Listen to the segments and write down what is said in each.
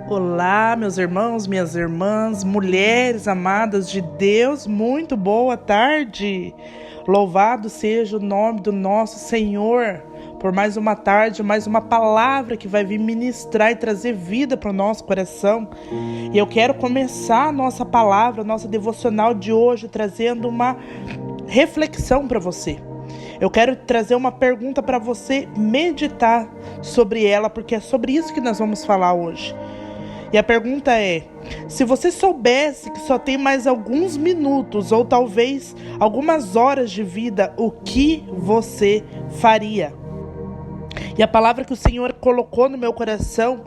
Olá, meus irmãos, minhas irmãs, mulheres amadas de Deus, muito boa tarde. Louvado seja o nome do nosso Senhor por mais uma tarde, mais uma palavra que vai vir ministrar e trazer vida para o nosso coração. E eu quero começar a nossa palavra, a nossa devocional de hoje, trazendo uma reflexão para você. Eu quero trazer uma pergunta para você meditar sobre ela, porque é sobre isso que nós vamos falar hoje. E a pergunta é: se você soubesse que só tem mais alguns minutos ou talvez algumas horas de vida, o que você faria? E a palavra que o Senhor colocou no meu coração,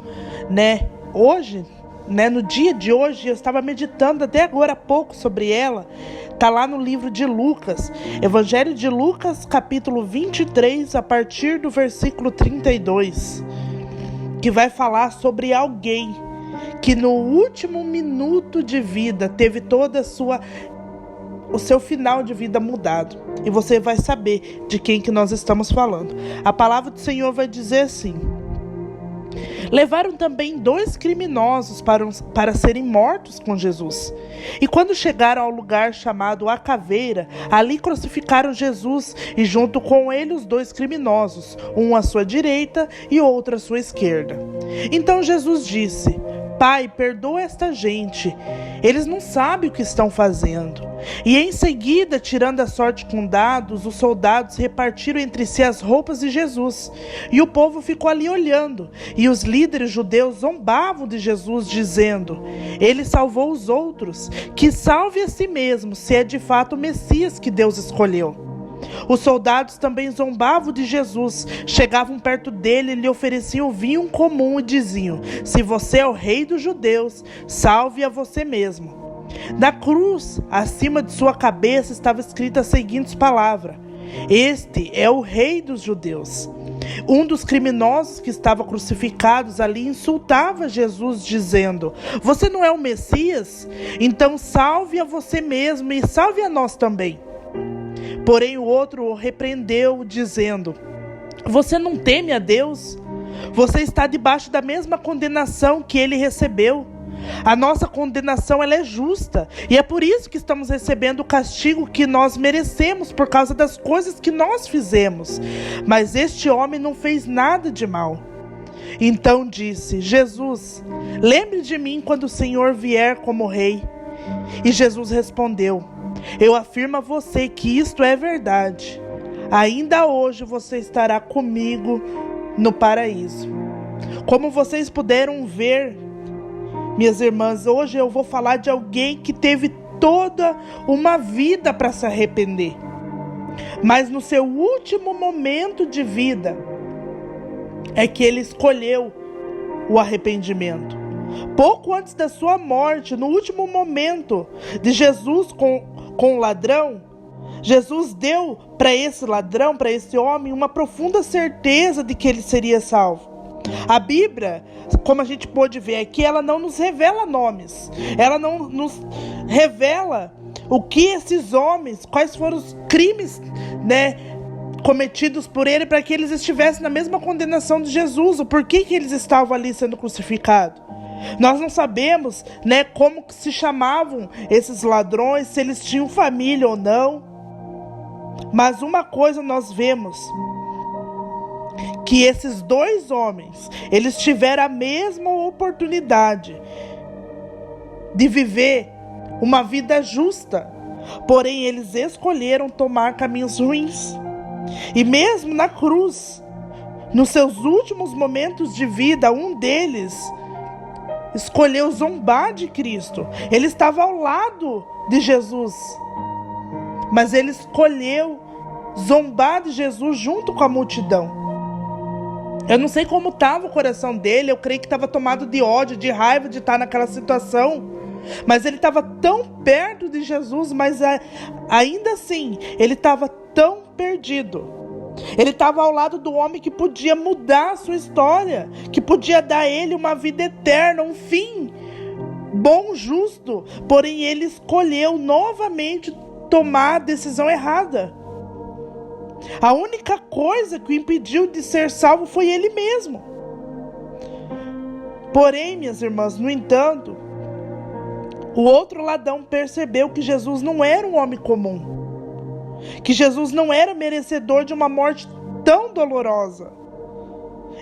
hoje, no dia de hoje, eu estava meditando até agora há pouco sobre ela. Está lá no livro de Lucas, Evangelho de Lucas, capítulo 23, a partir do versículo 32, que vai falar sobre alguém que no último minuto de vida teve toda o seu final de vida mudado. E você vai saber de quem que nós estamos falando. A palavra do Senhor vai dizer assim: levaram também 2 criminosos para serem mortos com Jesus. E quando chegaram ao lugar chamado A Caveira, ali crucificaram Jesus e junto com ele os 2 criminosos, um à sua direita e outro à sua esquerda. Então Jesus disse: Pai, perdoa esta gente, eles não sabem o que estão fazendo. E em seguida, tirando a sorte com dados, os soldados repartiram entre si as roupas de Jesus. E o povo ficou ali olhando. E os líderes judeus zombavam de Jesus, dizendo: ele salvou os outros, que salve a si mesmo, se é de fato o Messias que Deus escolheu. Os soldados também zombavam de Jesus, chegavam perto dele e lhe ofereciam vinho comum e diziam: se você é o rei dos judeus, salve a você mesmo. Na cruz, acima de sua cabeça, estava escrita as seguintes palavras: este é o rei dos judeus. Um dos criminosos que estavam crucificados ali insultava Jesus, dizendo: você não é o Messias? Então salve a você mesmo e salve a nós também. Porém o outro o repreendeu, dizendo: você não teme a Deus? Você está debaixo da mesma condenação que ele recebeu. A nossa condenação ela é justa, e é por isso que estamos recebendo o castigo que nós merecemos por causa das coisas que nós fizemos. Mas este homem não fez nada de mal. Então disse: Jesus, lembre de mim quando o Senhor vier como rei. E Jesus respondeu: eu afirmo a você que isto é verdade. Ainda hoje você estará comigo no paraíso. Como vocês puderam ver, minhas irmãs, hoje eu vou falar de alguém que teve toda uma vida para se arrepender. Mas no seu último momento de vida é que ele escolheu o arrependimento. Pouco antes da sua morte, no último momento de Jesus com o ladrão, Jesus deu para esse ladrão, para esse homem, uma profunda certeza de que ele seria salvo. A Bíblia, como a gente pôde ver aqui, ela não nos revela nomes. Ela não nos revela o que esses homens, quais foram os crimes, cometidos por ele para que eles estivessem na mesma condenação de Jesus. O porquê que eles estavam ali sendo crucificados. Nós não sabemos, como que se chamavam esses ladrões, se eles tinham família ou não. Mas uma coisa nós vemos, que esses 2 homens, eles tiveram a mesma oportunidade de viver uma vida justa. Porém, eles escolheram tomar caminhos ruins. E mesmo na cruz, nos seus últimos momentos de vida, um deles escolheu zombar de Cristo. Ele estava ao lado de Jesus, mas ele escolheu zombar de Jesus junto com a multidão. Eu não sei como estava o coração dele. Eu creio que estava tomado de ódio, de raiva de estar naquela situação. Mas ele estava tão perto de Jesus, mas ainda assim, ele estava tão perdido. Ele estava ao lado do homem que podia mudar a sua história, que podia dar a ele uma vida eterna, um fim bom, justo. Porém, ele escolheu novamente tomar a decisão errada. A única coisa que o impediu de ser salvo foi ele mesmo. Porém, minhas irmãs, no entanto, o outro ladrão percebeu que Jesus não era um homem comum, que Jesus não era merecedor de uma morte tão dolorosa.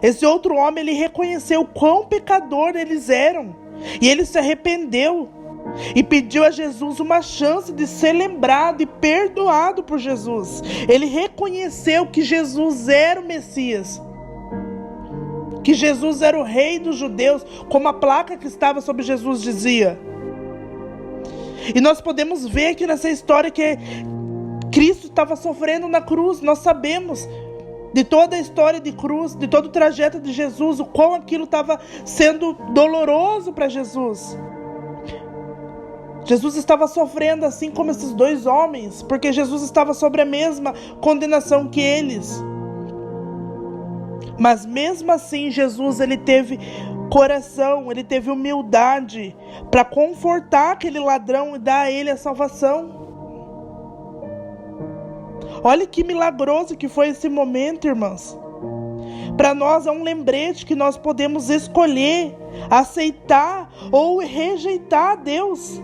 Esse outro homem, ele reconheceu quão pecador eles eram, e ele se arrependeu e pediu a Jesus uma chance de ser lembrado e perdoado por Jesus. Ele reconheceu que Jesus era o Messias, que Jesus era o rei dos judeus, como a placa que estava sobre Jesus dizia. E nós podemos ver aqui nessa história que Cristo estava sofrendo na cruz. Nós sabemos de toda a história de cruz, de todo o trajeto de Jesus, o quão aquilo estava sendo doloroso para Jesus. Jesus estava sofrendo assim como esses dois homens, porque Jesus estava sobre a mesma condenação que eles. Mas mesmo assim, Jesus, ele teve coração, ele teve humildade para confortar aquele ladrão e dar a ele a salvação. Olha que milagroso que foi esse momento, irmãs. Para nós é um lembrete que nós podemos escolher, aceitar ou rejeitar a Deus.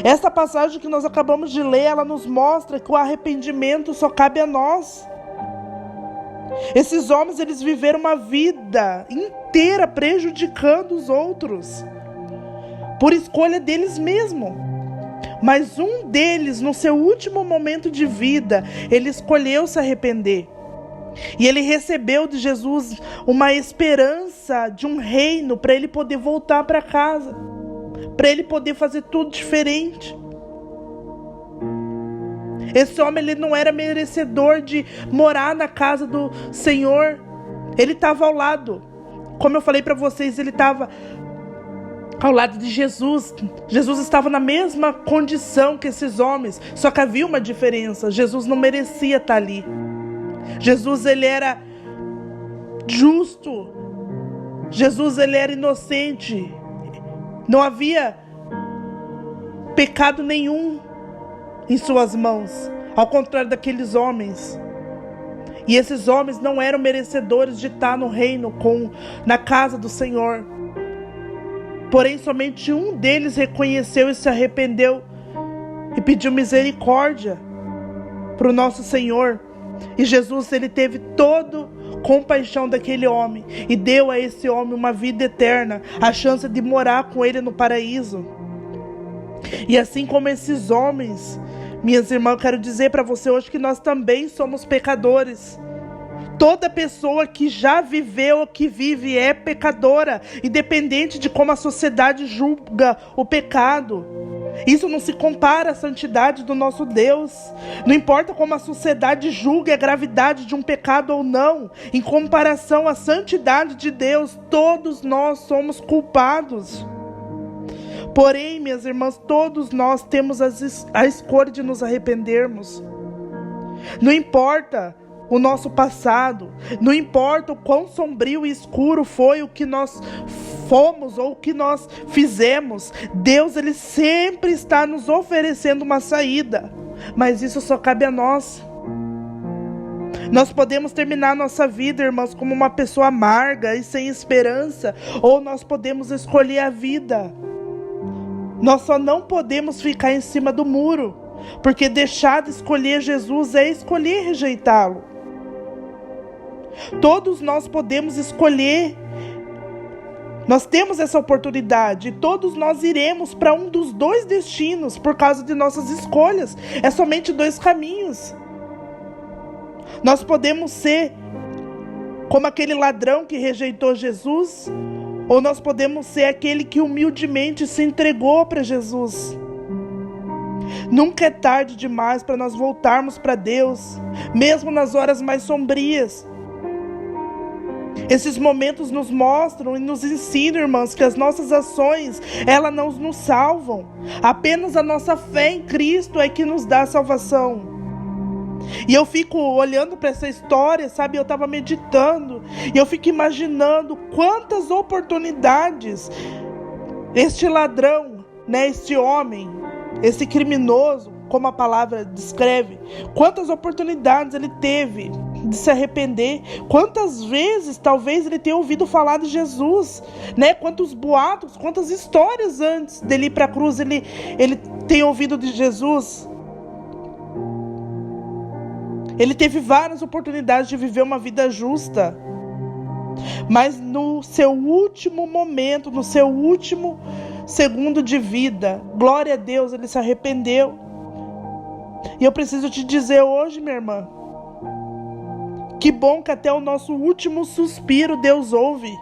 Essa passagem que nós acabamos de ler, ela nos mostra que o arrependimento só cabe a nós. Esses homens, eles viveram uma vida inteira prejudicando os outros, por escolha deles mesmos. Mas um deles, no seu último momento de vida, ele escolheu se arrepender. E ele recebeu de Jesus uma esperança de um reino para ele poder voltar para casa, para ele poder fazer tudo diferente. Esse homem, ele não era merecedor de morar na casa do Senhor. Ele estava ao lado, como eu falei para vocês, ele estava ao lado de Jesus. Jesus estava na mesma condição que esses homens, só que havia uma diferença. Jesus não merecia estar ali. Jesus, ele era justo. Jesus, ele era inocente. Não havia pecado nenhum em suas mãos, ao contrário daqueles homens. E esses homens não eram merecedores de estar no reino, na casa do Senhor. Porém, somente um deles reconheceu e se arrependeu e pediu misericórdia para o nosso Senhor. E Jesus, ele teve toda compaixão daquele homem e deu a esse homem uma vida eterna, a chance de morar com ele no paraíso. E assim como esses homens, minhas irmãs, eu quero dizer para você hoje que nós também somos pecadores. Toda pessoa que já viveu ou que vive é pecadora, independente de como a sociedade julga o pecado. Isso não se compara à santidade do nosso Deus. Não importa como a sociedade julga a gravidade de um pecado ou não, em comparação à santidade de Deus, todos nós somos culpados. Porém, minhas irmãs, todos nós temos a escolha de nos arrependermos. Não importa o nosso passado, não importa o quão sombrio e escuro foi o que nós fomos ou o que nós fizemos, Deus, ele sempre está nos oferecendo uma saída, mas isso só cabe a nós. Nós podemos terminar nossa vida, irmãos, como uma pessoa amarga e sem esperança, ou nós podemos escolher a vida. Nós só não podemos ficar em cima do muro, porque deixar de escolher Jesus é escolher rejeitá-lo. Todos nós podemos escolher, nós temos essa oportunidade, e todos nós iremos para um dos dois destinos por causa de nossas escolhas. É somente dois caminhos. Nós podemos ser como aquele ladrão que rejeitou Jesus, ou nós podemos ser aquele que humildemente se entregou para Jesus. Nunca é tarde demais para nós voltarmos para Deus, mesmo nas horas mais sombrias. Esses momentos nos mostram e nos ensinam, irmãos, que as nossas ações, elas não nos salvam. Apenas a nossa fé em Cristo é que nos dá a salvação. E eu fico olhando para essa história, sabe? Eu estava meditando e eu fico imaginando quantas oportunidades este ladrão, este homem, esse criminoso, como a palavra descreve, quantas oportunidades ele teve de se arrepender. Quantas vezes talvez ele tenha ouvido falar de Jesus, né? Quantos boatos, quantas histórias antes dele ir para a cruz ele tem ouvido de Jesus. Ele teve várias oportunidades de viver uma vida justa, mas no seu último momento, no seu último segundo de vida, glória a Deus, ele se arrependeu. E eu preciso te dizer hoje, minha irmã, que bom que até o nosso último suspiro Deus ouve.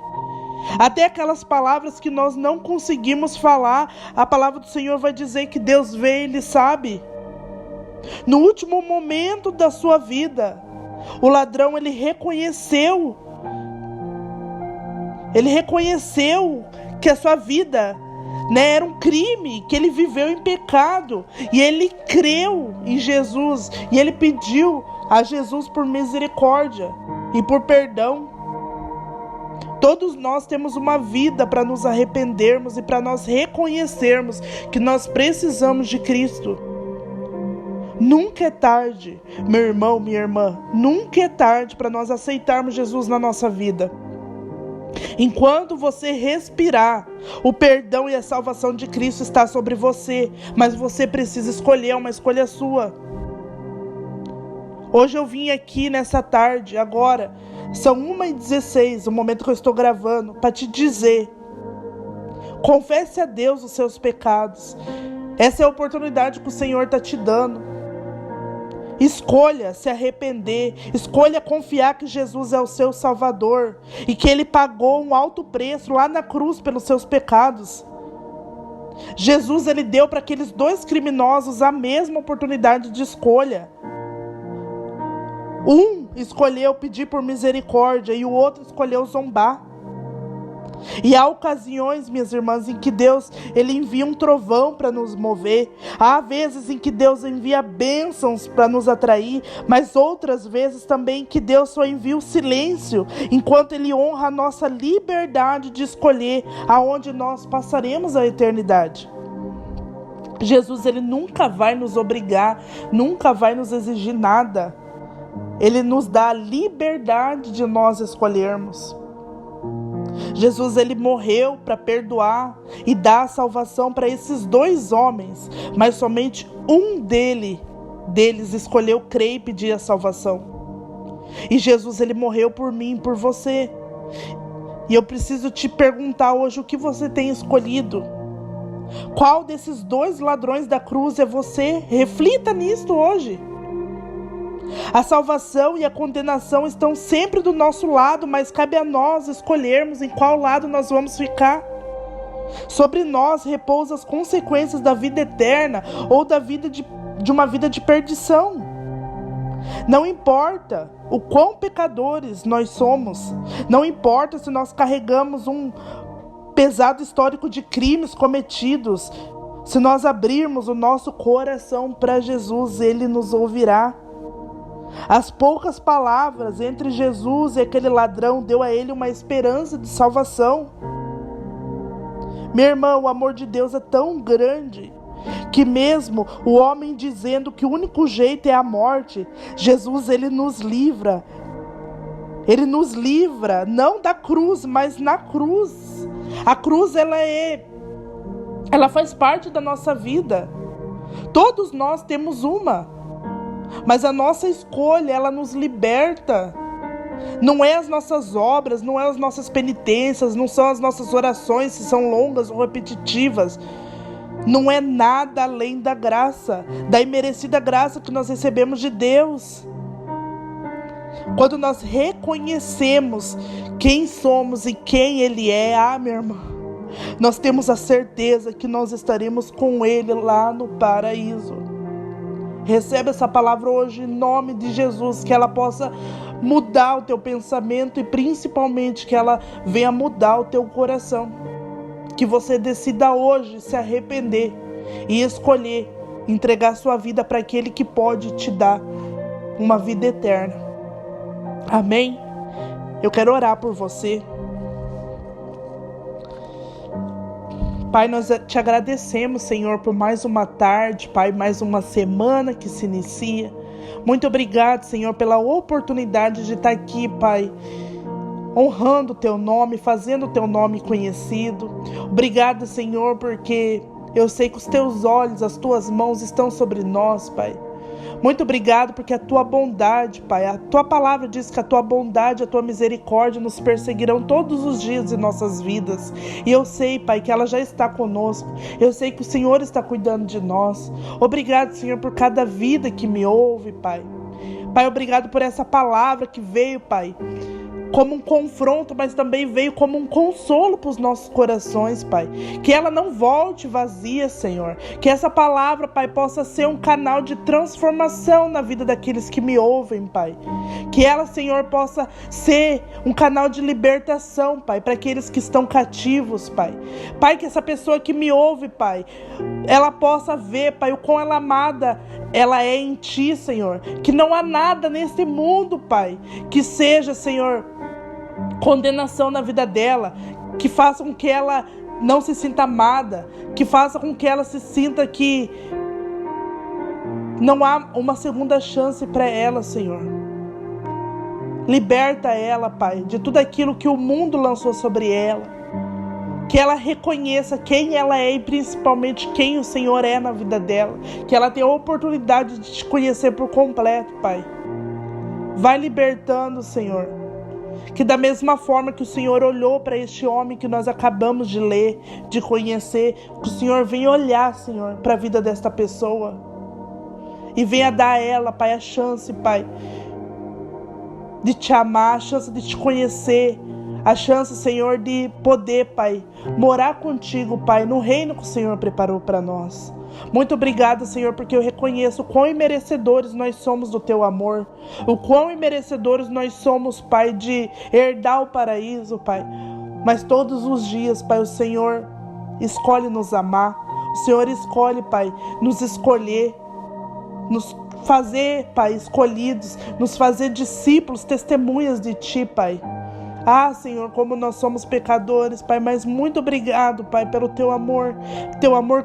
Até aquelas palavras que nós não conseguimos falar, a palavra do Senhor vai dizer que Deus vê, Ele sabe. No último momento da sua vida, o ladrão, ele reconheceu que a sua vida, né, era um crime, que ele viveu em pecado, e ele creu em Jesus, e ele pediu a Jesus por misericórdia e por perdão. Todos nós temos uma vida para nos arrependermos e para nós reconhecermos que nós precisamos de Cristo. Nunca é tarde, meu irmão, minha irmã, nunca é tarde para nós aceitarmos Jesus na nossa vida. Enquanto você respirar, o perdão e a salvação de Cristo está sobre você, mas você precisa escolher, é uma escolha sua. Hoje eu vim aqui nessa tarde, agora, são 1h16, o momento que eu estou gravando, para te dizer: confesse a Deus os seus pecados. Essa é a oportunidade que o Senhor está te dando. Escolha se arrepender, escolha confiar que Jesus é o seu Salvador e que Ele pagou um alto preço lá na cruz pelos seus pecados. Jesus, Ele deu para aqueles 2 criminosos a mesma oportunidade de escolha. Um escolheu pedir por misericórdia e o outro escolheu zombar. E há ocasiões, minhas irmãs, em que Deus, Ele envia um trovão para nos mover. Há vezes em que Deus envia bênçãos para nos atrair, mas outras vezes também que Deus só envia o silêncio, enquanto Ele honra a nossa liberdade de escolher aonde nós passaremos a eternidade. Jesus, Ele nunca vai nos obrigar, nunca vai nos exigir nada. Ele nos dá a liberdade de nós escolhermos. Jesus, Ele morreu para perdoar e dar a salvação para esses 2 homens, mas somente um deles escolheu crer e pedir a salvação. E Jesus, Ele morreu por mim, por você. E eu preciso te perguntar hoje, o que você tem escolhido? Qual desses 2 ladrões da cruz é você? Reflita nisto hoje. A salvação e a condenação estão sempre do nosso lado, mas cabe a nós escolhermos em qual lado nós vamos ficar. Sobre nós repousam as consequências da vida eterna ou da vida de uma vida de perdição. Não importa o quão pecadores nós somos, não importa se nós carregamos um pesado histórico de crimes cometidos, se nós abrirmos o nosso coração para Jesus, Ele nos ouvirá. As poucas palavras entre Jesus e aquele ladrão deu a ele uma esperança de salvação. Meu irmão, o amor de Deus é tão grande que mesmo o homem dizendo que o único jeito é a morte, Jesus, Ele nos livra. Ele nos livra, não da cruz, mas na cruz. A cruz, ela faz parte da nossa vida. Todos nós temos uma. Mas a nossa escolha, ela nos liberta. Não é as nossas obras, não é as nossas penitências, não são as nossas orações, se são longas ou repetitivas. Não é nada além da graça, da imerecida graça que nós recebemos de Deus. Quando nós reconhecemos quem somos e quem Ele é, minha irmã, nós temos a certeza que nós estaremos com Ele lá no paraíso. Recebe essa palavra hoje em nome de Jesus, que ela possa mudar o teu pensamento e principalmente que ela venha mudar o teu coração. Que você decida hoje se arrepender e escolher entregar sua vida para aquele que pode te dar uma vida eterna. Amém? Eu quero orar por você. Pai, nós te agradecemos, Senhor, por mais uma tarde, Pai, mais uma semana que se inicia. Muito obrigado, Senhor, pela oportunidade de estar aqui, Pai, honrando o Teu nome, fazendo o Teu nome conhecido. Obrigado, Senhor, porque eu sei que os Teus olhos, as Tuas mãos estão sobre nós, Pai. Muito obrigado porque a Tua bondade, Pai, a Tua palavra diz que a Tua bondade, a Tua misericórdia nos perseguirão todos os dias de nossas vidas. E eu sei, Pai, que ela já está conosco. Eu sei que o Senhor está cuidando de nós. Obrigado, Senhor, por cada vida que me ouve, Pai. Pai, obrigado por essa palavra que veio, Pai, como um confronto, mas também veio como um consolo para os nossos corações, Pai. Que ela não volte vazia, Senhor. Que essa palavra, Pai, possa ser um canal de transformação na vida daqueles que me ouvem, Pai. Que ela, Senhor, possa ser um canal de libertação, Pai, para aqueles que estão cativos, Pai. Pai, que essa pessoa que me ouve, Pai, ela possa ver, Pai, o quão ela amada ela é em Ti, Senhor. Que não há nada nesse mundo, Pai, que seja, Senhor, condenação na vida dela, que faça com que ela não se sinta amada, que faça com que ela se sinta que não há uma segunda chance para ela, Senhor. Liberta ela, Pai, de tudo aquilo que o mundo lançou sobre ela. Que ela reconheça quem ela é e principalmente quem o Senhor é na vida dela. Que ela tenha a oportunidade de Te conhecer por completo, Pai. Vai libertando, Senhor. Que da mesma forma que o Senhor olhou para este homem que nós acabamos de ler, de conhecer, que o Senhor venha olhar, Senhor, para a vida desta pessoa. E venha dar a ela, Pai, a chance, Pai, de Te amar, a chance de Te conhecer, a chance, Senhor, de poder, Pai, morar contigo, Pai, no reino que o Senhor preparou para nós. Muito obrigada, Senhor, porque eu reconheço o quão imerecedores nós somos do Teu amor, o quão imerecedores nós somos, Pai, de herdar o paraíso, Pai. Mas todos os dias, Pai, o Senhor escolhe nos amar, o Senhor escolhe, Pai, nos escolher, nos fazer, Pai, escolhidos, nos fazer discípulos, testemunhas de Ti, Pai. Ah, Senhor, como nós somos pecadores, Pai, mas muito obrigado, Pai, pelo Teu amor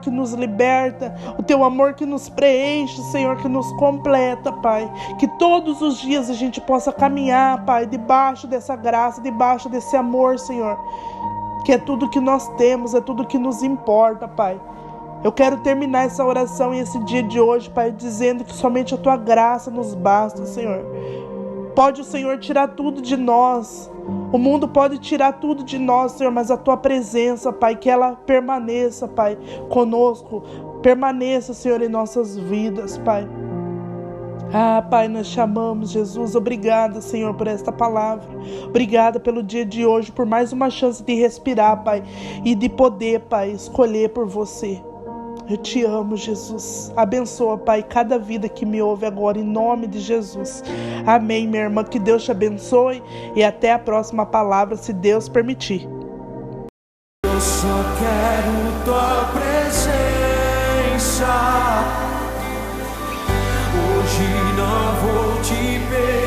que nos liberta, o Teu amor que nos preenche, Senhor, que nos completa, Pai, que todos os dias a gente possa caminhar, Pai, debaixo dessa graça, debaixo desse amor, Senhor, que é tudo que nós temos, é tudo que nos importa, Pai. Eu quero terminar essa oração e esse dia de hoje, Pai, dizendo que somente a Tua graça nos basta, Senhor. Pode o Senhor tirar tudo de nós, o mundo pode tirar tudo de nós, Senhor, mas a Tua presença, Pai, que ela permaneça, Pai, conosco, permaneça, Senhor, em nossas vidas, Pai. Ah, Pai, nós chamamos, Jesus, obrigada, Senhor, por esta palavra, obrigada pelo dia de hoje, por mais uma chance de respirar, Pai, e de poder, Pai, escolher por Você. Eu Te amo, Jesus. Abençoa, Pai, cada vida que me ouve agora, em nome de Jesus. Amém, minha irmã. Que Deus te abençoe e até a próxima palavra, se Deus permitir. Eu só quero Tua presença. Hoje não vou te perder.